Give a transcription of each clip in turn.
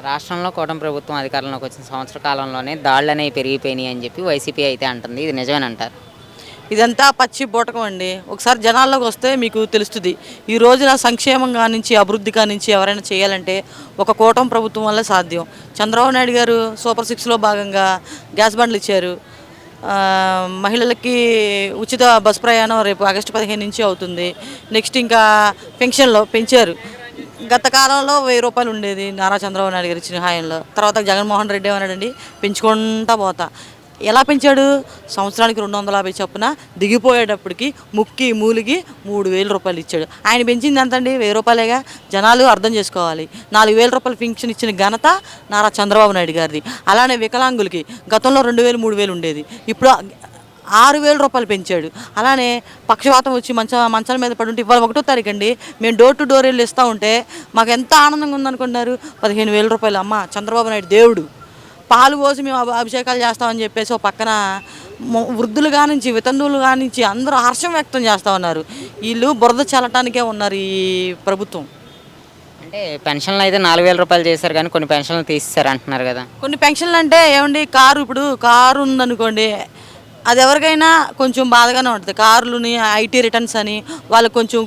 రాష్ట్రంలో కూటమి ప్రభుత్వం అధికారంలోకి వచ్చిన సంవత్సర కాలంలోనే దాడులనేవి పెరిగిపోయినాయి అని చెప్పి వైసీపీ అయితే అంటుంది. ఇది నిజమేనంటారు? ఇదంతా పచ్చి బూటకం అండి. ఒకసారి జనాల్లోకి వస్తే మీకు తెలుస్తుంది. ఈ రోజున సంక్షేమం కానించి, అభివృద్ధి కానించి ఎవరైనా చేయాలంటే ఒక కూటమి ప్రభుత్వం వల్లే సాధ్యం. చంద్రబాబు నాయుడు గారు సూపర్ సిక్స్లో భాగంగా గ్యాస్ బండ్లు ఇచ్చారు. మహిళలకి ఉచిత బస్ ప్రయాణం రేపు ఆగస్టు 15 నుంచి అవుతుంది. నెక్స్ట్ ఇంకా పెన్షన్లో పెంచారు. గత కాలంలో 1000 రూపాయలు ఉండేది నారా చంద్రబాబు నాయుడు గారు ఇచ్చిన హాయంలో. తర్వాత జగన్మోహన్ రెడ్డి ఏమన్నాడండి, పెంచుకుంటా పోతా. ఎలా పెంచాడు? సంవత్సరానికి 250 చొప్పున దిగిపోయేటప్పటికి ముక్కి మూలిగి 3000 రూపాయలు ఇచ్చాడు. ఆయన పెంచింది ఎంతండి? 1000 రూపాయలేగా. జనాలు అర్థం చేసుకోవాలి. 4000 రూపాయలు పెన్షన్ ఇచ్చిన ఘనత నారా చంద్రబాబు నాయుడు గారిది. అలానే వికలాంగులకి గతంలో 2000 3000 ఉండేది, ఇప్పుడు 6000 రూపాయలు పెంచాడు. అలానే పక్షవాతం వచ్చి మంచాల మీద పడి ఉంటే ఇవాళ 1వ తారీఖు అండి, మేము డోర్ టు డోర్ వెళ్ళి ఇస్తూ ఉంటే మాకు ఎంత ఆనందంగా ఉందనుకున్నారు. 15,000 రూపాయలు. అమ్మ చంద్రబాబు నాయుడు దేవుడు. పాలు పోసి మేము అభిషేకాలు చేస్తామని చెప్పేసి ఒక పక్కన వృద్ధులు కానించి వితంతువులు కానించి అందరూ హర్షం వ్యక్తం చేస్తూ ఉన్నారు. వీళ్ళు బురద చల్లటానికే ఉన్నారు ఈ ప్రభుత్వం. అంటే పెన్షన్లు అయితే 4000 రూపాయలు చేశారు, కానీ కొన్ని పెన్షన్లు తీసేశారు అంటున్నారు కదా. కొన్ని పెన్షన్లు అంటే ఏమండి, ఇప్పుడు కారు ఉందనుకోండి, అది ఎవరికైనా కొంచెం బాధగానే ఉంటుంది. కార్లుని ఐటీ రిటర్న్స్ అని వాళ్ళకి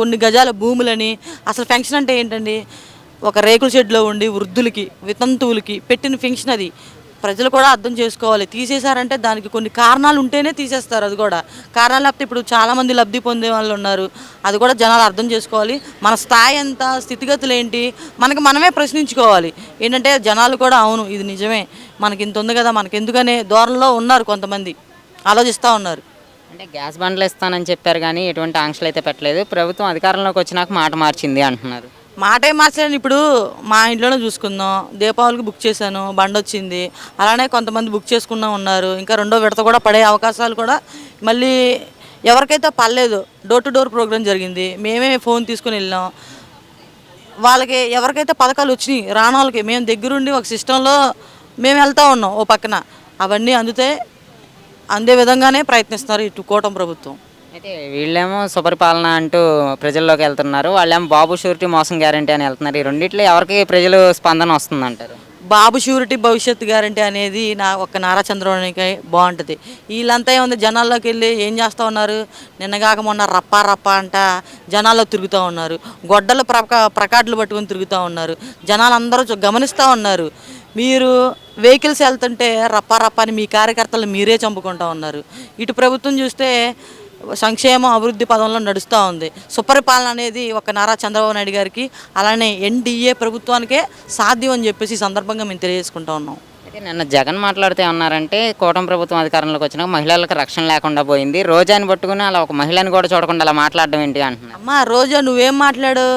కొన్ని గజాల భూములని. అసలు పెన్షన్ అంటే ఏంటండి? ఒక రేకుల షెడ్లో ఉండి వృద్ధులకి వితంతువులకి పెట్టిన పెన్షన్ అది. ప్రజలు కూడా అర్థం చేసుకోవాలి. తీసేశారంటే దానికి కొన్ని కారణాలు ఉంటేనే తీసేస్తారు. అది కూడా కారణాలు లేకపోతే ఇప్పుడు చాలామంది లబ్ధి పొందే వాళ్ళు ఉన్నారు. అది కూడా జనాలు అర్థం చేసుకోవాలి. మన స్థాయి ఎంత, స్థితిగతులు ఏంటి, మనమే ప్రశ్నించుకోవాలి. ఏంటంటే జనాలు కూడా అవును ఇది నిజమే, మనకి ఇంత ఉంది కదా, మనకి ఎందుకనే ధోరణిలో ఉన్నారు కొంతమంది, ఆలోచిస్తూ ఉన్నారు. అంటే గ్యాస్ బండ్లు ఇస్తానని చెప్పారు, కానీ ఎటువంటి ఆంక్షలు అయితే పెట్టలేదు. ప్రభుత్వం అధికారంలోకి వచ్చినాక మాట మార్చింది అంటున్నారు. మాటే మార్చలేను. ఇప్పుడు మా ఇంట్లోనే చూసుకుందాం. దీపావళికి బుక్ చేశాను, బండి వచ్చింది. అలానే కొంతమంది బుక్ చేసుకున్నా ఉన్నారు. ఇంకా 2వ విడత కూడా పడే అవకాశాలు కూడా మళ్ళీ ఎవరికైతే పర్లేదు. డోర్ టు డోర్ ప్రోగ్రాం జరిగింది, మేమే ఫోన్ తీసుకుని వెళ్ళాం. వాళ్ళకి ఎవరికైతే పథకాలు వచ్చినాయి రానోళ్ళకి మేము దగ్గరుండి ఒక సిస్టంలో మేము వెళ్తూ ఉన్నాం. ఓ పక్కన అవన్నీ అందే విధంగానే ప్రయత్నిస్తున్నారు ఇటు కూటమి ప్రభుత్వం. అయితే వీళ్ళేమో సుపరిపాలన అంటూ ప్రజల్లోకి వెళ్తున్నారు, వాళ్ళేమో బాబు షూరిటీ మోసం గ్యారంటీ అని వెళ్తున్నారు. ఈ రెండిట్లో ఎవరికి ప్రజలు స్పందన వస్తుందంటారు? బాబు షూరిటీ భవిష్యత్తు గ్యారంటీ అనేది నారా చంద్రబాబుకి బాగుంటుంది. వీళ్ళంతా ఏముంది, జనాల్లోకి వెళ్ళి ఏం చేస్తూ ఉన్నారు? నిన్నగాక మొన్న రప్పా అంట జనాల్లో తిరుగుతూ ఉన్నారు. గొడ్డలు ప్రకాట్లు పట్టుకొని తిరుగుతూ ఉన్నారు. జనాలు అందరూ గమనిస్తూ ఉన్నారు. మీరు వెహికల్స్ వెళ్తుంటే రప్పా అని మీ కార్యకర్తలు మీరే చంపుకుంటూ ఉన్నారు. ఇటు ప్రభుత్వం చూస్తే సంక్షేమం అభివృద్ధి పదంలో నడుస్తూ ఉంది. సుపరిపాలన అనేది ఒక నారా చంద్రబాబు నాయుడు గారికి, అలానే ఎన్డీఏ ప్రభుత్వానికే సాధ్యం అని చెప్పేసి ఈ సందర్భంగా మేము తెలియజేసుకుంటూ ఉన్నాం. అయితే నిన్న జగన్ మాట్లాడితే ఉన్నారంటే, కూటమి ప్రభుత్వం అధికారంలోకి వచ్చినాక మహిళలకు రక్షణ లేకుండా పోయింది, రోజాని పట్టుకుని అలా ఒక మహిళని కూడా చూడకుండా అలా మాట్లాడడం ఏంటి అంటున్నారు. అమ్మ రోజా నువ్వేం మాట్లాడు,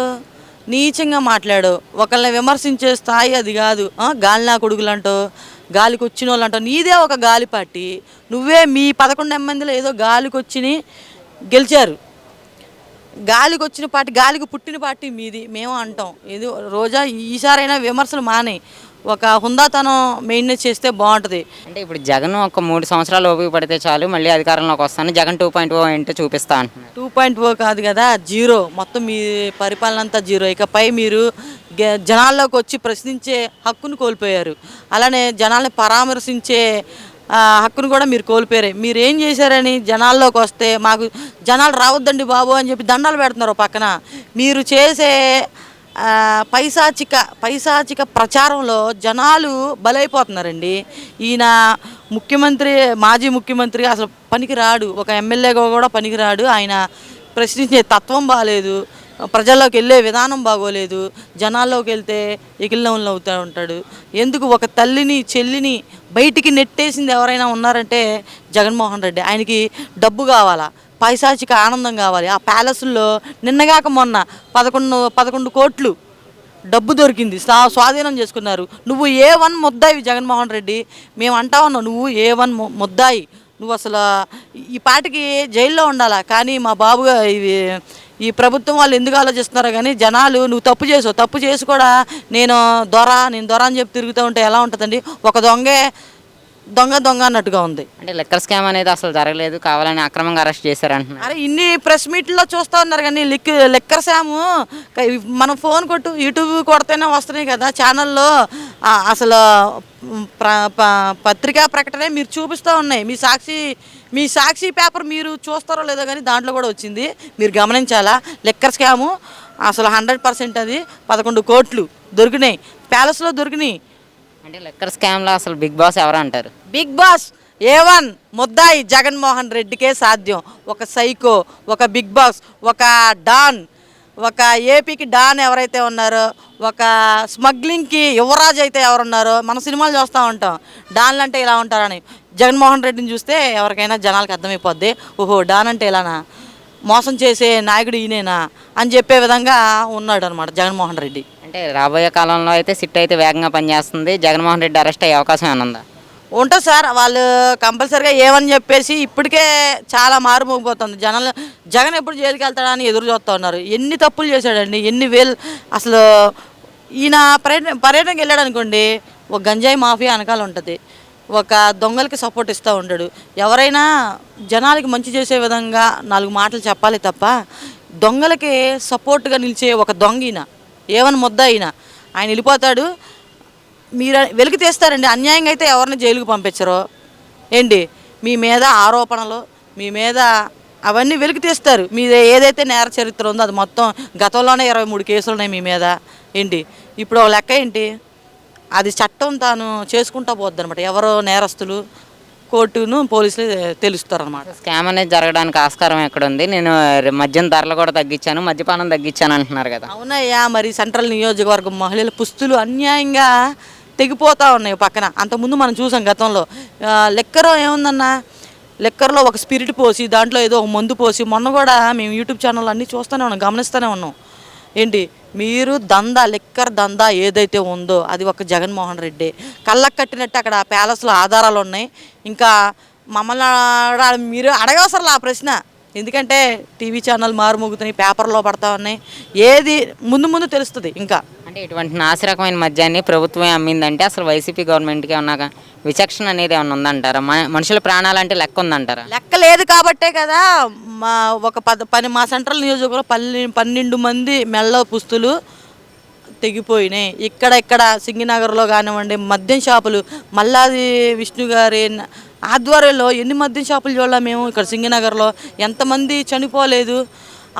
నీచంగా మాట్లాడు. ఒకళ్ళని విమర్శించే స్థాయి అది కాదు. గాలినా కొడుకులంటూ గాలికి వచ్చిన వాళ్ళు అంటావు. నీదే ఒక గాలి పార్టీ. నువ్వే మీ 11 మందిలో ఏదో గాలికి వచ్చి గెలిచారు. గాలికి వచ్చిన పార్టీ, గాలికి పుట్టిన పార్టీ మీది. మేము అంటాం ఏదో రోజా ఈసారైనా విమర్శలు మానే ఒక హుందాతనం మెయింటైన్ చేస్తే బాగుంటుంది. అంటే ఇప్పుడు జగన్ ఒక 3 సంవత్సరాలు ఓపిక పడితే చాలు, మళ్ళీ అధికారంలోకి వస్తాను, జగన్ 2.0 ఏంటో చూపిస్తా అంటున్నారు. 2.0 కాదు కదా, జీరో. మొత్తం మీ పరిపాలన అంతా జీరో. ఇకపై మీరు జనాల్లోకి వచ్చి ప్రశ్నించే హక్కును కోల్పోయారు. అలానే జనాల్ని పరామర్శించే హక్కును కూడా మీరు కోల్పోయారు. మీరు ఏం చేశారని జనాల్లోకి వస్తే మాకు జనాలు రావద్దండి బాబు అని చెప్పి దండాలు పెడుతున్నారు పక్కన. మీరు చేసే పైశాచిక ప్రచారంలో జనాలు బలైపోతున్నారండి. ఈయన మాజీ ముఖ్యమంత్రి అసలు పనికిరాడు, ఒక ఎమ్మెల్యేగా కూడా పనికిరాడు. ఆయన ప్రశ్నించే తత్వం బాగాలేదు, ప్రజల్లోకి వెళ్ళే విధానం బాగోలేదు. జనాల్లోకి వెళ్తే ఎకిలినవులు అవుతూ ఉంటాడు. ఎందుకు ఒక తల్లిని చెల్లిని బయటికి నెట్టేసింది ఎవరైనా ఉన్నారంటే జగన్మోహన్ రెడ్డి. ఆయనకి డబ్బు కావాలా, పైశాచిక ఆనందం కావాలి. ఆ ప్యాలెస్లో నిన్నగాక మొన్న 11 కోట్లు డబ్బు దొరికింది, స్వాధీనం చేసుకున్నారు. నువ్వు A1 ముద్దాయి జగన్మోహన్ రెడ్డి. మేము అంటా ఉన్నావు, నువ్వు A1 ముద్దాయి. నువ్వు అసలు ఈ పాటికి జైల్లో ఉండాలా. కానీ మా బాబుగా ఈ ప్రభుత్వం వాళ్ళు ఎందుకు ఆలోచిస్తున్నారో కానీ జనాలు నువ్వు తప్పు చేసి కూడా నేను దొర అని చెప్పి తిరుగుతూ ఉంటే ఎలా ఉంటుందండి? ఒక దొంగ అన్నట్టుగా ఉంది. అంటే లెక్కర్ స్కామ్ అనేది అసలు జరగలేదు, కావాలని అక్రమంగా అరెస్ట్ చేశారంటున్నారు. అరే ఇన్ని ప్రెస్ మీట్లో చూస్తూ ఉన్నారు కానీ లెక్కర్ స్కాము మనం ఫోన్ కొట్టు, యూట్యూబ్ కొడితేనే వస్తున్నాయి కదా ఛానల్లో. అసలు పత్రికా ప్రకటనే మీరు చూపిస్తూ ఉన్నాయి. మీ సాక్షి పేపర్ మీరు చూస్తారో లేదో కానీ దాంట్లో కూడా వచ్చింది, మీరు గమనించాలా. లిక్కర్ స్కాము అసలు 100% అది 11 కోట్లు దొరికినాయి, ప్యాలెస్లో దొరికినాయి. అంటే లిక్కర్ స్కామ్లో అసలు బిగ్ బాస్ ఎవరు అంటారు? బిగ్ బాస్ A1 ముద్దాయి జగన్మోహన్ రెడ్డికే సాధ్యం. ఒక సైకో, ఒక బిగ్ బాస్, ఒక డాన్, ఒక ఏపీకి డాన్ ఎవరైతే ఉన్నారో, ఒక స్మగ్లింగ్కి యువరాజ్ అయితే ఎవరున్నారో మన సినిమాలు చూస్తూ ఉంటాం. డాన్లు అంటే ఇలా ఉంటారని. జగన్మోహన్ రెడ్డిని చూస్తే ఎవరికైనా జనాలకు అర్థమైపోద్ది, ఓహో డాన్ అంటే ఇలానా, మోసం చేసే నాయకుడు ఈయనేనా అని చెప్పే విధంగా ఉన్నాడు అనమాట జగన్మోహన్ రెడ్డి. అంటే రాబోయే కాలంలో అయితే సిట్ అయితే వేగంగా పనిచేస్తుంది, జగన్మోహన్ రెడ్డి అరెస్ట్ అయ్యే అవకాశం ఏమైనా ఉందా? ఉంటుంది సార్, వాళ్ళు కంపల్సరీగా ఏమని చెప్పేసి ఇప్పటికే చాలా మారుమోగిపోతుంది. జగన్ ఎప్పుడు జైలుకి వెళ్తాడని ఎదురు చూస్తూ ఉన్నారు. ఎన్ని తప్పులు చేశాడండి, ఎన్ని వేలు. అసలు ఈయన పర్యటనకి వెళ్ళాడు అనుకోండి, ఒక గంజాయి మాఫియా వెనకాల ఉంటుంది, ఒక దొంగలకి సపోర్ట్ ఇస్తూ ఉంటాడు. ఎవరైనా జనాలకి మంచి చేసే విధంగా 4 మాటలు చెప్పాలి తప్ప దొంగలకి సపోర్ట్గా నిలిచే ఒక దొంగ ఈయన. ఏమని ముద్ద ఆయన వెళ్ళిపోతాడు, మీరు వెలికి తీస్తారండి. అన్యాయంగా అయితే ఎవరిని జైలుకు పంపించరు ఏంటి, మీ మీద ఆరోపణలు, మీ మీద అవన్నీ వెలికి తీస్తారు. మీద ఏదైతే నేర చరిత్ర ఉందో అది మొత్తం, గతంలోనే 23 కేసులు ఉన్నాయి మీ మీద ఏంటి. ఇప్పుడు ఒక లెక్క ఏంటి, అది చట్టం తాను చేసుకుంటా పోద్ది అనమాట. ఎవరో నేరస్తులు కోర్టును పోలీసులు తెలుస్తారనమాట. స్కామ్ అనేది జరగడానికి ఆస్కారం ఎక్కడ ఉంది? నేను మద్యం ధరలు కూడా తగ్గించాను, మద్యపానం తగ్గించాను అంటున్నారు కదా. అవునయ్యా, మరి సెంట్రల్ నియోజకవర్గం మహిళల పుస్తులు అన్యాయంగా తెగిపోతూ ఉన్నాయి పక్కన. అంతకుముందు మనం చూసాం గతంలో. లెక్కర్ ఏముందన్నా, లెక్కర్లో ఒక స్పిరిట్ పోసి దాంట్లో ఏదో ఒక మందు పోసి, మొన్న కూడా మేము యూట్యూబ్ ఛానల్ అన్నీ చూస్తూనే ఉన్నాం, గమనిస్తూనే ఉన్నాం. ఏంటి, మీరు లిక్కర్ దందా ఏదైతే ఉందో అది ఒక జగన్మోహన్ రెడ్డి కళ్ళకు కట్టినట్టు అక్కడ ప్యాలెస్లో ఆధారాలు ఉన్నాయి. ఇంకా మమ్మల్ని మీరు అడగవసరం ఆ ప్రశ్న, ఎందుకంటే టీవీ ఛానల్ మారుమోగుతున్నాయి, పేపర్లో పడతా ఉన్నాయి. ఏది ముందు తెలుస్తుంది. ఇంకా అంటే ఇటువంటి నాసిరకమైన మద్యాన్ని ప్రభుత్వమే అమ్మిందంటే అసలు వైసీపీ గవర్నమెంట్కి ఏమన్నా విచక్షణ అనేది ఏమన్నా ఉందంటారా? మనుషుల ప్రాణాలంటే లెక్క ఉందంటారా? లెక్క లేదు కాబట్టే కదా మా సెంట్రల్ నియోజకవర్గంలో 12 మంది మెల్ల పుస్తులు తెగిపోయినాయి. ఇక్కడ సింగినగర్లో కానివ్వండి, మద్యం షాపులు, మల్లాది విష్ణు గారి ఆధ్వర్యంలో ఎన్ని మద్యం షాపులు చూడాలి మేము ఇక్కడ సింగినగర్లో. ఎంతమంది చనిపోలేదు,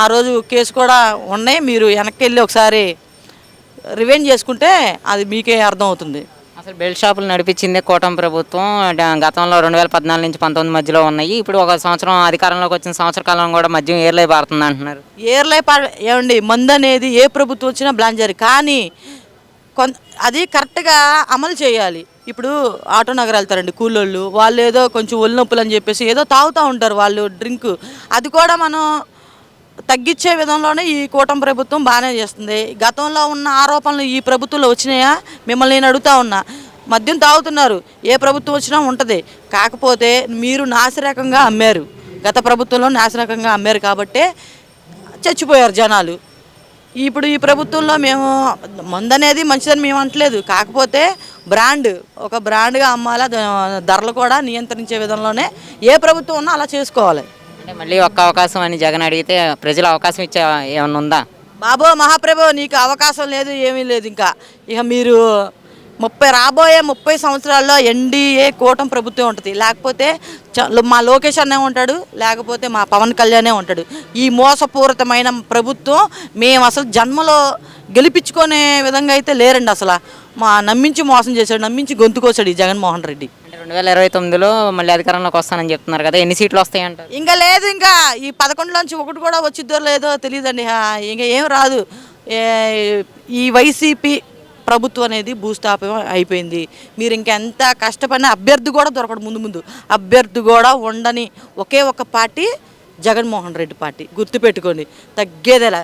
ఆ రోజు కేసు కూడా ఉన్నాయి. మీరు వెనక్కి వెళ్ళి ఒకసారి రివెంజ్ చేసుకుంటే అది మీకే అర్థమవుతుంది. అసలు బెల్ట్ షాపులు నడిపించిందే కూటమి ప్రభుత్వం. గతంలో 2014 నుంచి 19 మధ్యలో ఉన్నాయి. ఇప్పుడు ఒక సంవత్సరం అధికారంలోకి వచ్చిన సంవత్సర కాలం కూడా మద్యం ఏర్లై పారుతుంది అంటున్నారు. ఏమండి, మందు అనేది ఏ ప్రభుత్వం వచ్చినా బ్లాంజరీ, కానీ అది కరెక్ట్గా అమలు చేయాలి. ఇప్పుడు ఆటో నగర్ వెళ్తారండి కూలోళ్ళు, వాళ్ళు ఏదో కొంచెం ఒళ్ళు నొప్పులు అని చెప్పేసి ఏదో తాగుతూ ఉంటారు వాళ్ళు డ్రింక్. అది కూడా మనం తగ్గించే విధంలోనే ఈ కూటమి ప్రభుత్వం బాగానే చేస్తుంది. గతంలో ఉన్న ఆరోపణలు ఈ ప్రభుత్వంలో వచ్చినాయా మిమ్మల్ని నేను అడుగుతా ఉన్నా. మద్యం తాగుతున్నారు, ఏ ప్రభుత్వం వచ్చినా ఉంటుంది. కాకపోతే మీరు నాసిరకంగా అమ్మారు, గత ప్రభుత్వంలో నాసిరకంగా అమ్మారు కాబట్టే చచ్చిపోయారు జనాలు. ఇప్పుడు ఈ ప్రభుత్వంలో మేము మందు అనేది మంచిదని మేము అంటలేదు, కాకపోతే ఒక బ్రాండ్గా అమ్మాలా, ధరలు కూడా నియంత్రించే విధంలోనే ఏ ప్రభుత్వం ఉన్నా అలా చేసుకోవాలి. అంటే మళ్ళీ ఒక్క అవకాశం అని జగన్ అడిగితే ప్రజలు అవకాశం ఇచ్చే ఏమన్నా ఉందా? బాబో మహాప్రభు, నీకు అవకాశం లేదు, ఏమీ లేదు. ఇక మీరు రాబోయే 30 సంవత్సరాల్లో ఎన్డీఏ కూటమి ప్రభుత్వం ఉంటుంది. లేకపోతే మా లోకేష్ అన్నే ఉంటాడు, లేకపోతే మా పవన్ కళ్యాణే ఉంటాడు. ఈ మోసపూరితమైన ప్రభుత్వం మేము అసలు జన్మలో గెలిపించుకునే విధంగా అయితే లేరండి. అసలు నమ్మించి మోసం చేశాడు, నమ్మించి గొంతుకోసాడు ఈ జగన్మోహన్ రెడ్డి. 2029లో మళ్ళీ అధికారంలోకి వస్తానని చెప్తున్నారు కదా, ఎన్ని సీట్లు వస్తాయంటారు? ఇంకా లేదు, ఇంకా ఈ 11లోంచి ఒకటి కూడా వచ్చిద్దో లేదో తెలియదండి. ఇంకా ఏం రాదు. ఈ వైసీపీ ప్రభుత్వం అనేది భూస్థాపం అయిపోయింది. మీరు ఇంకెంత కష్టపడినా అభ్యర్థి కూడా దొరకడు. ముందు అభ్యర్థి కూడా ఉండని ఒకే ఒక పార్టీ జగన్మోహన్ రెడ్డి పార్టీ. గుర్తుపెట్టుకోండి, తగ్గేదేలా.